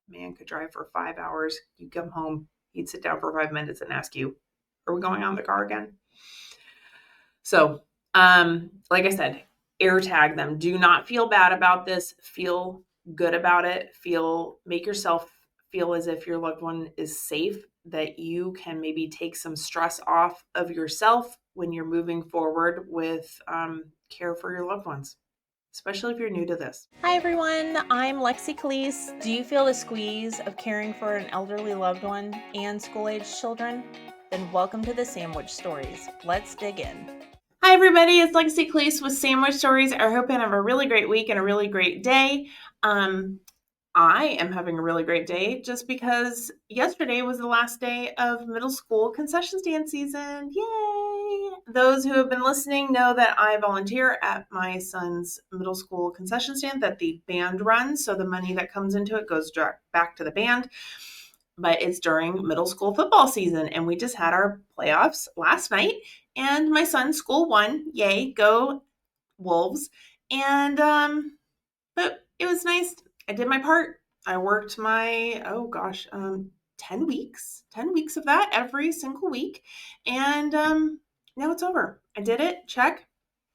man could drive for 5 hours. You come home, he'd sit down for 5 minutes and ask you, are we going out in the car again? So, like I said, AirTag them. Do not feel bad about this. Feel good about it. Make yourself feel as if your loved one is safe, that you can maybe take some stress off of yourself when you're moving forward with care for your loved ones, especially if you're new to this. Hi everyone, I'm Lexie Callies. Do you feel the squeeze of caring for an elderly loved one and school-aged children? Then welcome to the Sandwich Stories. Let's dig in. Hi everybody, it's Lexie Callies with Sandwich Stories. I hope you have a really great week and a really great day. I am having a really great day just because yesterday was the last day of middle school concession stand season. Yay! Those who have been listening know that I volunteer at my son's middle school concession stand that the band runs. So the money that comes into it goes back to the band. But it's during middle school football season, and we just had our playoffs last night, and my son's school won. Yay, go Wolves. And but it was nice. I did my part. I worked my 10 weeks of that every single week, and now it's over. I did it. Check.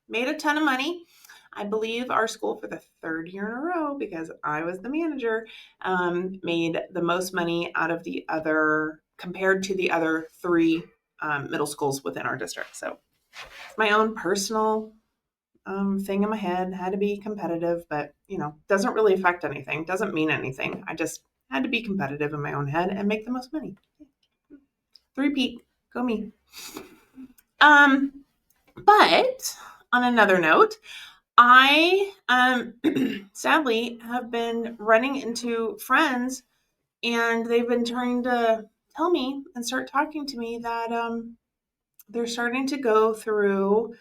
Made a ton of money. I believe our school, for the third year in a row, because I was the manager, made the most money out of the other, compared to the other three middle schools within our district. So my own personal thing in my head, had to be competitive, but doesn't really affect anything, doesn't mean anything. I just had to be competitive in my own head and make the most money. Three-peat, go me. But on another note, I sadly have been running into friends, and they've been trying to tell me and start talking to me that they're starting to go through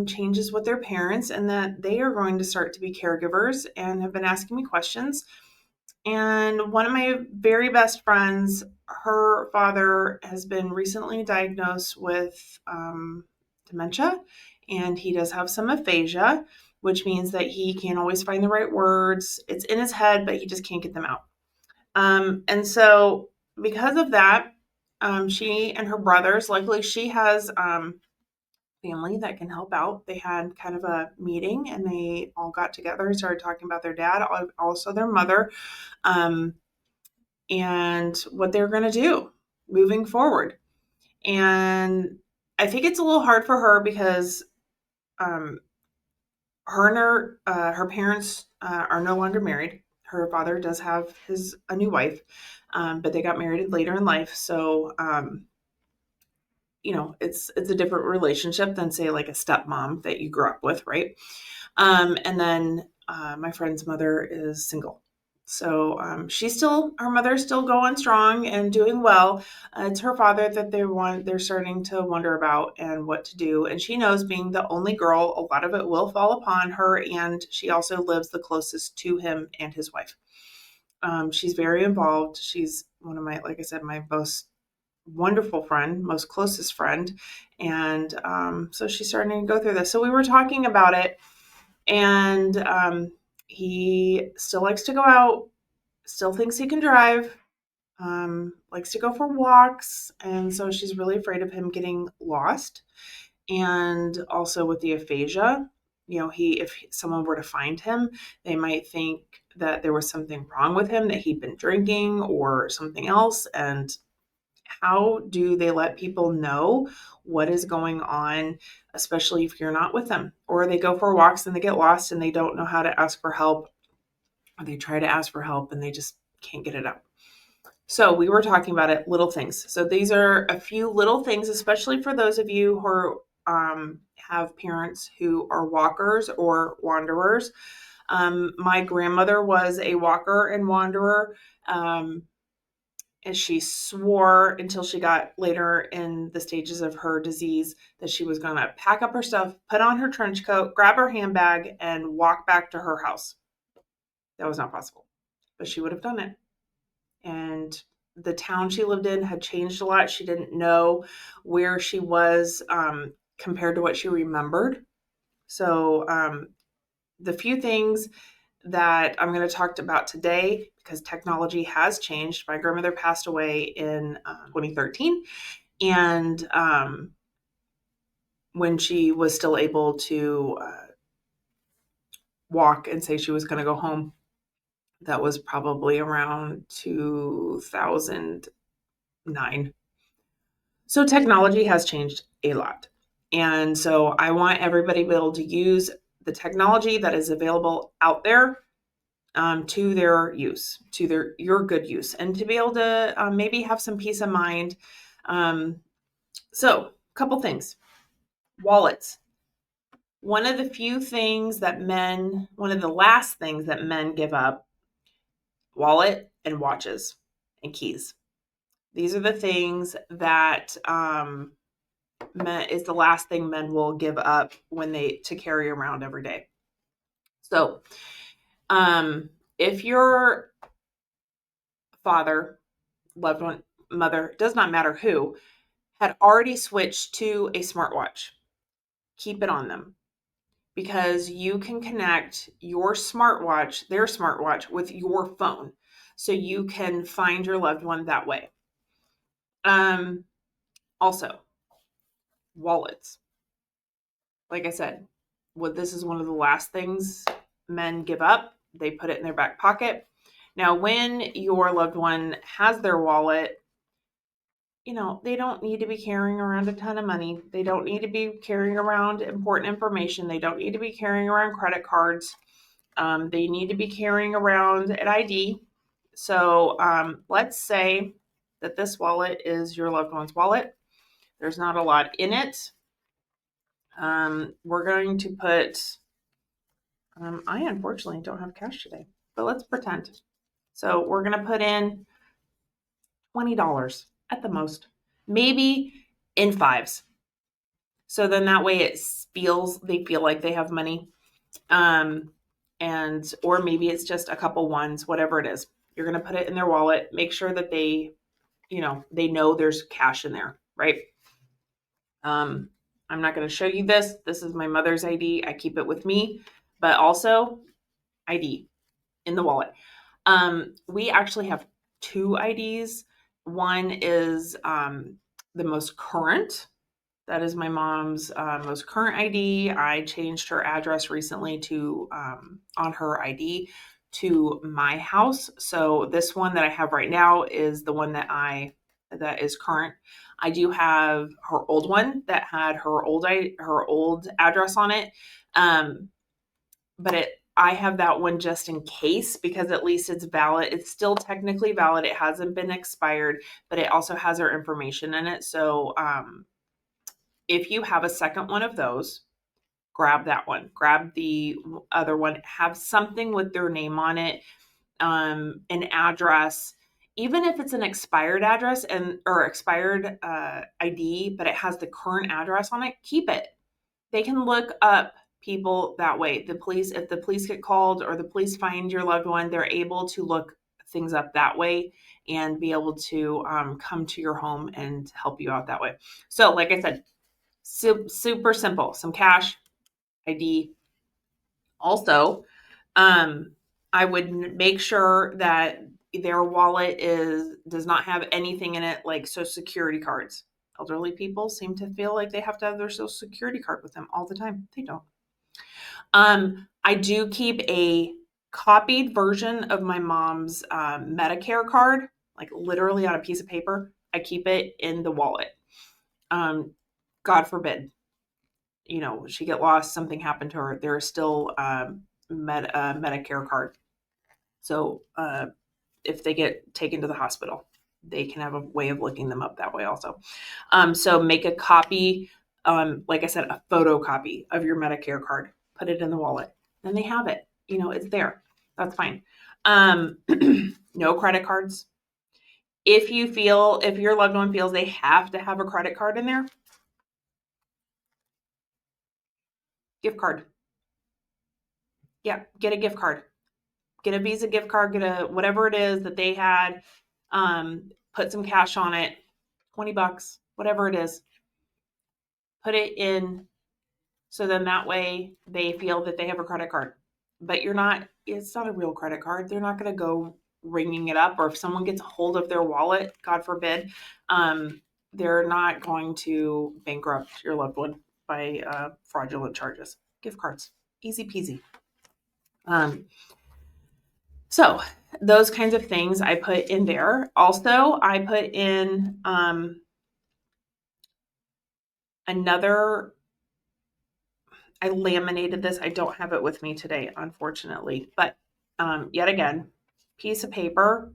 changes with their parents, and that they are going to start to be caregivers, and have been asking me questions. And one of my very best friends, her father has been recently diagnosed with dementia, and he does have some aphasia, which means that he can't always find the right words. It's in his head, but he just can't get them out. And so because of that, she and her brothers, luckily she has family that can help out. They had kind of a meeting, and they all got together and started talking about their dad, also their mother, and what they're going to do moving forward. And I think it's a little hard for her because her and her parents are no longer married. Her father does have a new wife, but they got married later in life. So it's a different relationship than, say, like a stepmom that you grew up with, right? And then my friend's mother is single. So her mother's still going strong and doing well. It's her father that they're starting to wonder about and what to do. And she knows, being the only girl, a lot of it will fall upon her. And she also lives the closest to him and his wife. She's very involved. She's one of my, like I said, my most wonderful friend, most closest friend. And so she's starting to go through this. So we were talking about it, and he still likes to go out, still thinks he can drive, likes to go for walks. And so she's really afraid of him getting lost. And also with the aphasia, if someone were to find him, they might think that there was something wrong with him, that he'd been drinking or something else. And how do they let people know what is going on, especially if you're not with them? Or they go for walks and they get lost and they don't know how to ask for help, or they try to ask for help and they just can't get it out. So we were talking about it, little things. So these are a few little things, especially for those of you who have parents who are walkers or wanderers. My grandmother was a walker and wanderer. And she swore until she got later in the stages of her disease that she was going to pack up her stuff, put on her trench coat, grab her handbag, and walk back to her house. That was not possible, but she would have done it. And the town she lived in had changed a lot. She didn't know where she was compared to what she remembered. So the few things that I'm going to talk about today, because technology has changed. My grandmother passed away in 2013, and when she was still able to walk and say she was going to go home, that was probably around 2009. So technology has changed a lot. And so I want everybody to be able to use the technology that is available out there to their use, to your good use, and to be able to maybe have some peace of mind. So, a couple things. Wallets. One of the last things that men give up, wallet and watches and keys. These are the things that is the last thing men will give up to carry around every day. So, if your father, loved one, mother, does not matter who, had already switched to a smartwatch, keep it on them, because you can connect their smartwatch with your phone, so you can find your loved one that way. Also, wallets. Like I said, this is one of the last things men give up. They put it in their back pocket. Now, when your loved one has their wallet, they don't need to be carrying around a ton of money. They don't need to be carrying around important information. They don't need to be carrying around credit cards. They need to be carrying around an ID. So let's say that this wallet is your loved one's wallet. There's not a lot in it. We're going to put, I unfortunately don't have cash today, but let's pretend. So we're going to put in $20 at the most, maybe in fives. So then that way they feel like they have money. Or maybe it's just a couple ones, whatever it is. You're going to put it in their wallet, make sure that they know there's cash in there, right? I'm not going to show you this. This is my mother's ID. I keep it with me, but also ID in the wallet. We actually have two IDs. One is the most current. That is my mom's most current ID. I changed her address recently to on her ID to my house. So this one that I have right now is the one that is current. I do have her old one that had her old address on it, but I have that one just in case, because at least it's valid. It's still technically valid. It hasn't been expired, but it also has her information in it. So if you have a second one of those, grab that one. Grab the other one. Have something with their name on it, an address. Even if it's an expired address or expired ID, but it has the current address on it, keep it. They can look up people that way. If the police get called or the police find your loved one, they're able to look things up that way and be able to come to your home and help you out that way. So, like I said, super simple. Some cash, ID. Also, I would make sure that their wallet does not have anything in it like Social Security cards. Elderly people seem to feel like they have to have their Social Security card with them all the time. They don't. I do keep a copied version of my mom's Medicare card, like literally on a piece of paper. I keep it in the wallet. God forbid, she get lost, something happened to her. There's still Medicare card. So if they get taken to the hospital, they can have a way of looking them up that way also. So make a copy, like I said, a photocopy of your Medicare card, put it in the wallet. Then they have it. It's there. That's fine. No credit cards. If your loved one feels they have to have a credit card in there, gift card. Yeah, get a gift card. Get a Visa gift card, get a whatever it is that they had, put some cash on it, $20, whatever it is. Put it in, so then that way they feel that they have a credit card. but it's not a real credit card. They're not going to go ringing it up, or if someone gets a hold of their wallet, God forbid, they're not going to bankrupt your loved one by fraudulent charges. Gift cards, easy peasy. So those kinds of things I put in there. Also, I put in I laminated this. I don't have it with me today, unfortunately, but yet again, piece of paper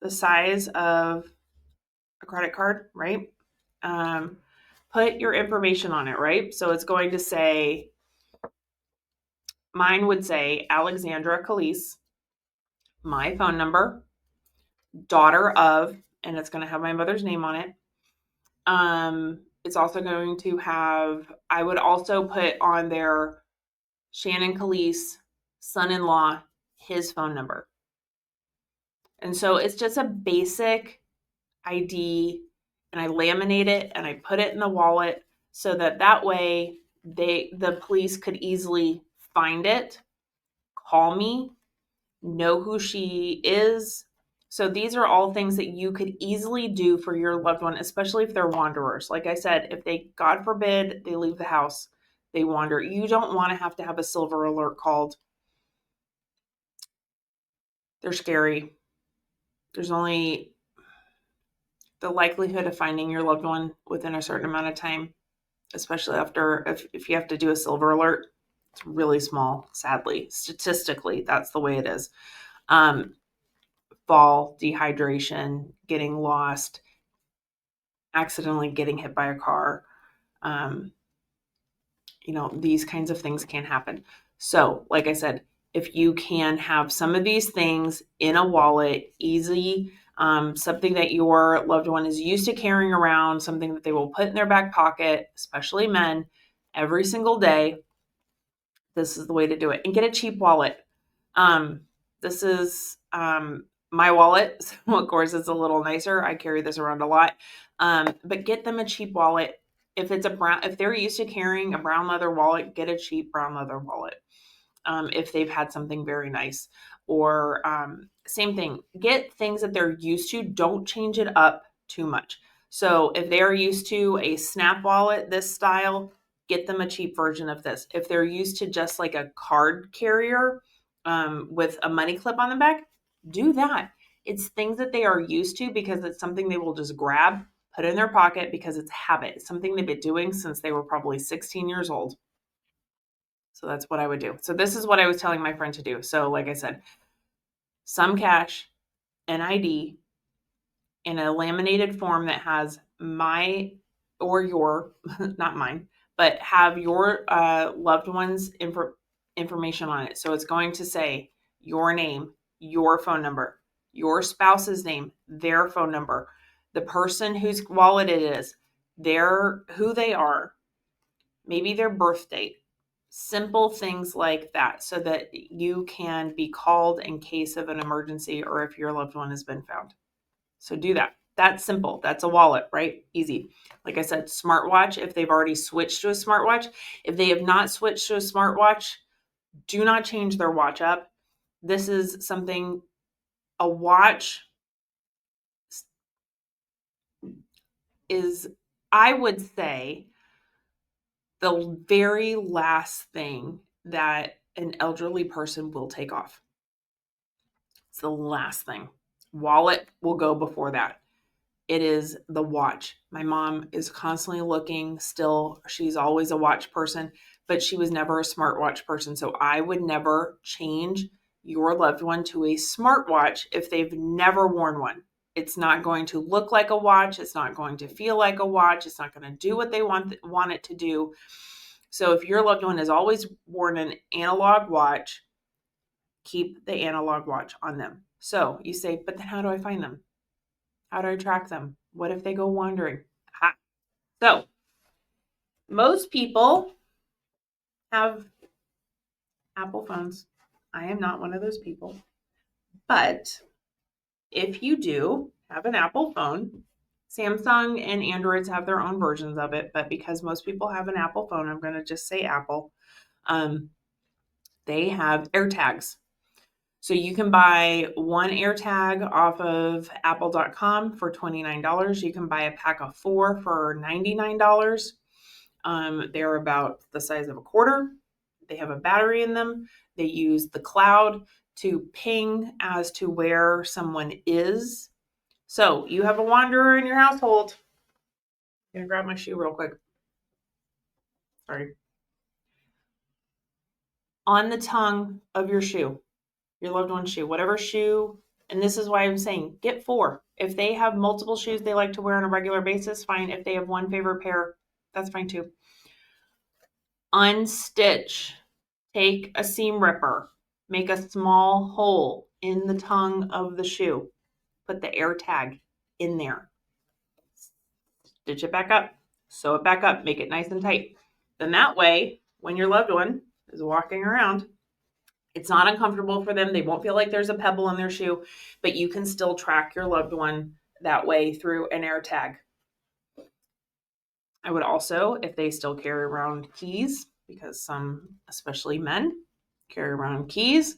the size of a credit card, right? Put your information on it, right? So it's going to say, mine would say Alexandra Callies, my phone number, daughter of, and it's going to have my mother's name on it. It's also going to have, I would also put on there Shannon Callies, son-in-law, his phone number. And so it's just a basic ID, and I laminate it and I put it in the wallet so that way the police could easily find it, call me, know who she is. So these are all things that you could easily do for your loved one, especially if they're wanderers. Like I said, if they, God forbid, they leave the house, they wander, you don't want to have a silver alert called. They're scary. There's only the likelihood of finding your loved one within a certain amount of time, especially if you have to do a silver alert, it's really small, sadly. Statistically, that's the way it is. Fall, dehydration, getting lost, accidentally getting hit by a car. These kinds of things can happen. So, like I said, if you can have some of these things in a wallet, easy, something that your loved one is used to carrying around, something that they will put in their back pocket, especially men, every single day, this is the way to do it. And get a cheap wallet. This is my wallet. So of course, it's a little nicer. I carry this around a lot. But get them a cheap wallet. If they're used to carrying a brown leather wallet, get a cheap brown leather wallet. If they've had something very nice, or same thing, get things that they're used to. Don't change it up too much. So if they're used to a Snap wallet, this style, get them a cheap version of this. If they're used to just like a card carrier with a money clip on the back, do that. It's things that they are used to because it's something they will just grab, put in their pocket because it's habit. It's something they've been doing since they were probably 16 years old. So that's what I would do. So this is what I was telling my friend to do. So like I said, some cash, an ID, in a laminated form that has my or your, not mine, but have your loved one's information on it. So it's going to say your name, your phone number, your spouse's name, their phone number, the person whose wallet it is, who they are, maybe their birth date, simple things like that, so that you can be called in case of an emergency or if your loved one has been found. So do that. That's simple. That's a wallet, right? Easy. Like I said, smartwatch, if they've already switched to a smartwatch. If they have not switched to a smartwatch, do not change their watch up. This is something, a watch is, I would say, the very last thing that an elderly person will take off. It's the last thing. Wallet will go before that. It is the watch. My mom is constantly looking still. She's always a watch person, but she was never a smartwatch person. So I would never change your loved one to a smartwatch if they've never worn one. It's not going to look like a watch. It's not going to feel like a watch. It's not going to do what they want it to do. So if your loved one has always worn an analog watch, keep the analog watch on them. So you say, but then how do I find them? How do I track them? What if they go wandering? So most people have Apple phones. I am not one of those people. But if you do have an Apple phone, Samsung and Androids have their own versions of it. But because most people have an Apple phone, I'm going to just say Apple. they have AirTags. So you can buy one AirTag off of apple.com for $29. You can buy a pack of 4 for $99. They're about the size of a quarter. They have a battery in them. They use the cloud to ping as to where someone is. So you have a wanderer in your household. I'm gonna grab my shoe real quick. Sorry. On the tongue of your shoe, your loved one's shoe, whatever shoe. And this is why I'm saying get 4. If they have multiple shoes they like to wear on a regular basis, fine. If they have one favorite pair, that's fine too. Unstitch. Take a seam ripper. Make a small hole in the tongue of the shoe. Put the AirTag in there. Stitch it back up. Sew it back up. Make it nice and tight. Then that way, when your loved one is walking around, it's not uncomfortable for them. They won't feel like there's a pebble in their shoe, but you can still track your loved one that way through an AirTag. I would also, if they still carry around keys, because some, especially men, carry around keys,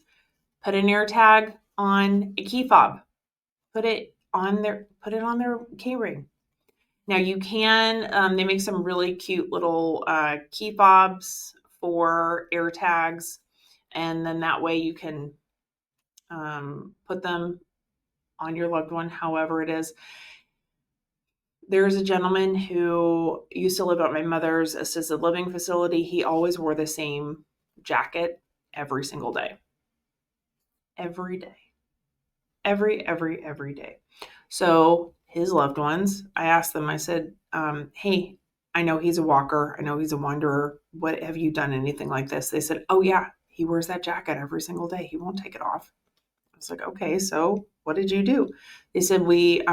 put an AirTag on a key fob. Put it on their key ring. Now you can, they make some really cute little key fobs for AirTags, and then that way you can put them on your loved one, however it is. There's a gentleman who used to live at my mother's assisted living facility. He always wore the same jacket every single day. Every day. Every day. So his loved ones, I asked them, I said, hey, I know he's a walker. I know he's a wanderer. What, have you done anything like this? They said, oh yeah, he wears that jacket every single day. He won't take it off. I was like, okay, so what did you do? They said, we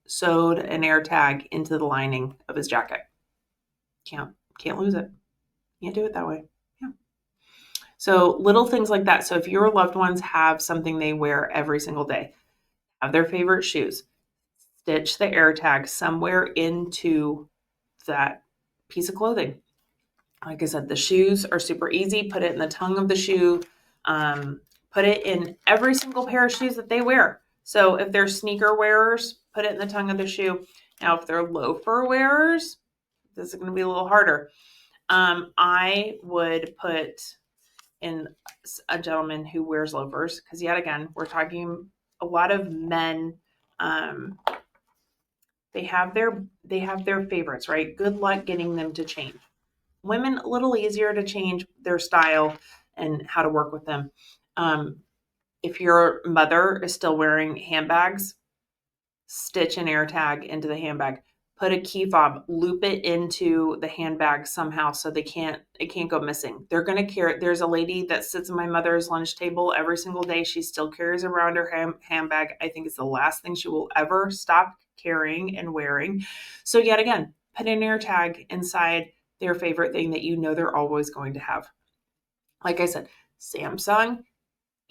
sewed an AirTag into the lining of his jacket. Can't lose it. Can't do it that way. Yeah. So little things like that. So if your loved ones have something they wear every single day, have their favorite shoes, stitch the AirTag somewhere into that piece of clothing. Like I said, the shoes are super easy. Put it in the tongue of the shoe. Put it in every single pair of shoes that they wear. So if they're sneaker wearers, put it in the tongue of the shoe. Now, if they're loafer wearers, this is going to be a little harder. I would put in a gentleman who wears loafers, because yet again, we're talking a lot of men. They have their favorites, right? Good luck getting them to change. Women, a little easier to change their style and how to work with them. If your mother is still wearing handbags, stitch an AirTag into the handbag. Put a key fob, loop it into the handbag somehow so it can't go missing. They're going to carry. There's a lady that sits at my mother's lunch table every single day. She still carries around her handbag. I think it's the last thing she will ever stop carrying and wearing. So yet again, put an AirTag inside their favorite thing that you know they're always going to have. Like I said, Samsung,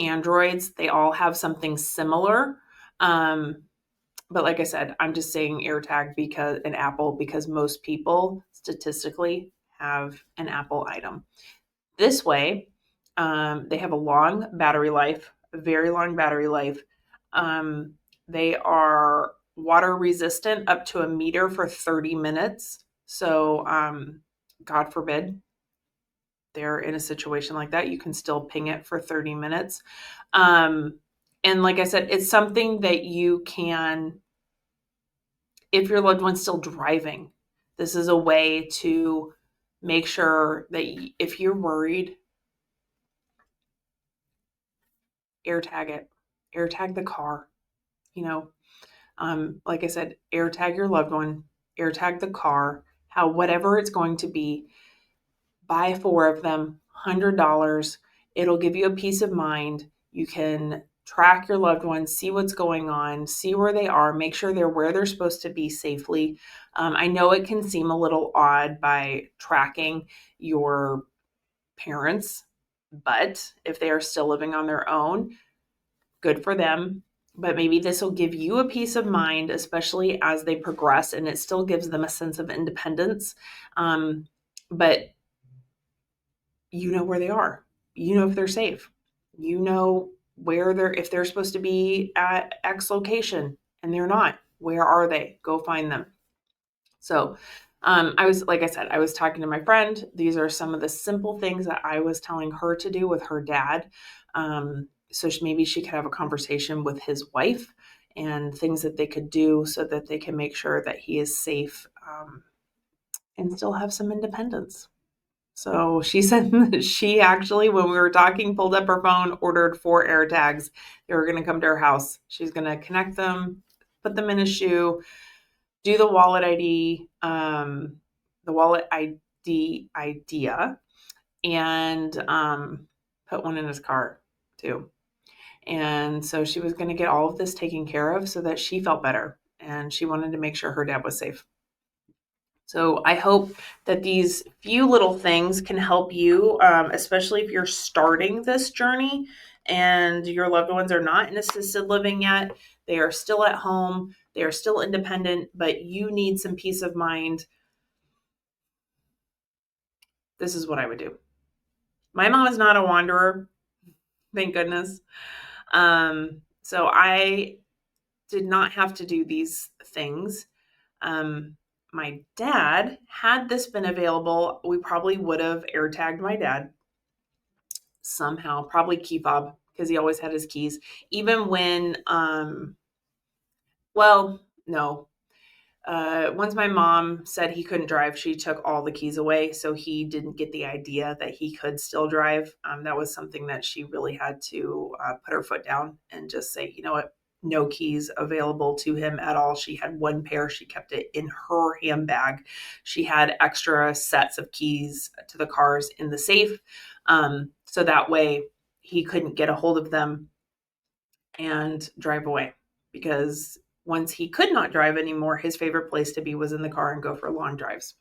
Androids, they all have something similar. But like I said, I'm just saying AirTag because an Apple, because most people statistically have an Apple item. This way, they have a long battery life, a very long battery life. They are water resistant up to a meter for 30 minutes. So, God forbid they're in a situation like that, you can still ping it for 30 minutes. And like I said, it's something that you can, if your loved one's still driving, this is a way to make sure that if you're worried, AirTag it, AirTag the car, like I said, AirTag your loved one, AirTag the car, whatever it's going to be, buy 4 of them, $100. It'll give you a peace of mind. You can track your loved ones, see what's going on, see where they are, make sure they're where they're supposed to be safely. I know it can seem a little odd by tracking your parents, but if they are still living on their own, good for them. But maybe this will give you a peace of mind, especially as they progress, and it still gives them a sense of independence. But you know where they are. you know if they're safe. You know if they're supposed to be at X location and they're not. Where are they? Go find them. So like I said, I was talking to my friend. These are some of the simple things that I was telling her to do with her dad. So maybe she could have a conversation with his wife and things that they could do so that they can make sure that he is safe, and still have some independence. So she said that she actually, when we were talking, pulled up her phone, ordered 4 AirTags. They were going to come to her house. She's going to connect them, put them in his shoe, do the wallet ID, the wallet ID idea, and put one in his car too. And so she was going to get all of this taken care of so that she felt better. And she wanted to make sure her dad was safe. So I hope that these few little things can help you, especially if you're starting this journey and your loved ones are not in assisted living yet. They are still at home. They are still independent, but you need some peace of mind. This is what I would do. My mom is not a wanderer, thank goodness. So I did not have to do these things. My dad, had this been available, we probably would have AirTagged my dad somehow, probably key fob, because he always had his keys. Even when, well, no. Once my mom said he couldn't drive, she took all the keys away. So he didn't get the idea that he could still drive. That was something that she really had to put her foot down and just say, you know what? No keys available to him at all. She had one pair. She kept it in her handbag. She had extra sets of keys to the cars in the safe. So that way he couldn't get a hold of them and drive away, because once he could not drive anymore, his favorite place to be was in the car and go for long drives.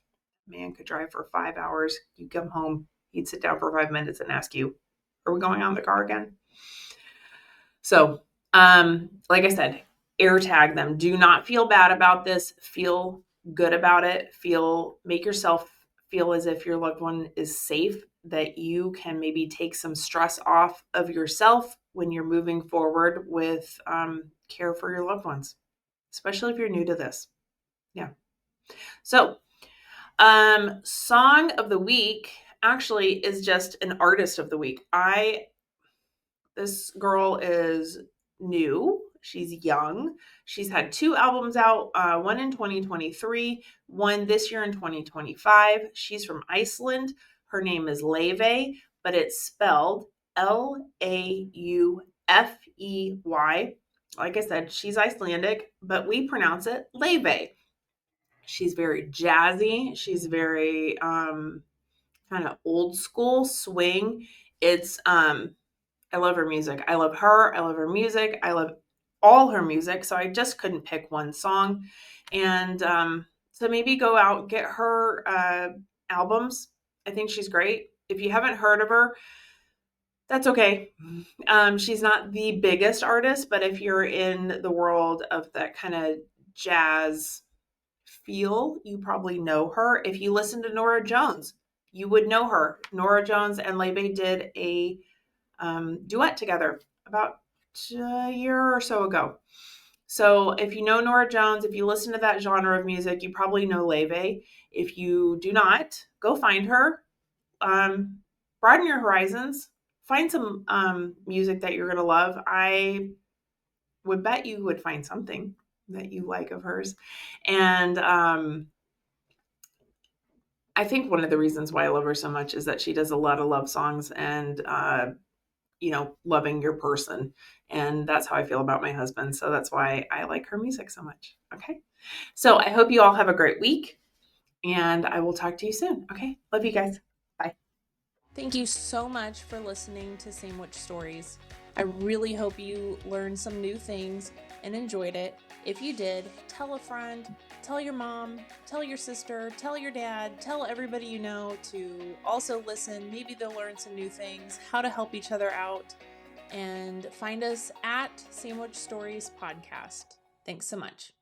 Man could drive for 5 hours. You come home, he'd sit down for 5 minutes and ask you, are we going on the car again? So, like I said, AirTag them. Do not feel bad about this. Feel good about it. Make yourself feel as if your loved one is safe, that you can maybe take some stress off of yourself when you're moving forward with care for your loved ones, especially if you're new to this. Yeah. So, song of the week actually is just an artist of the week. This girl is new. She's young. She's had 2 albums out, one in 2023, one this year in 2025. She's from Iceland. Her name is Laufey, but it's spelled Laufey. Like I said, she's Icelandic, but we pronounce it Laufey. She's very jazzy. She's very kind of old school swing. It's I love her music. I love her. I love her music. I love all her music. So I just couldn't pick one song. And so maybe go out, get her albums. I think she's great. If you haven't heard of her, that's okay. She's not the biggest artist, but if you're in the world of that kind of jazz feel, you probably know her. If you listen to Norah Jones, you would know her. Norah Jones and Laufey did a duet together about a year or so ago. So if you know Norah Jones, if you listen to that genre of music, you probably know Laufey. If you do not, go find her. Broaden your horizons. Find some music that you're going to love. I would bet you would find something that you like of hers. And I think one of the reasons why I love her so much is that she does a lot of love songs and loving your person. And that's how I feel about my husband. So that's why I like her music so much. Okay. So I hope you all have a great week, and I will talk to you soon. Okay. Love you guys. Bye. Thank you so much for listening to Sandwich Stories. I really hope you learned some new things and enjoyed it. If you did, tell a friend, tell your mom, tell your sister, tell your dad, tell everybody you know to also listen. Maybe they'll learn some new things, how to help each other out, and find us at Sandwich Stories Podcast. Thanks so much.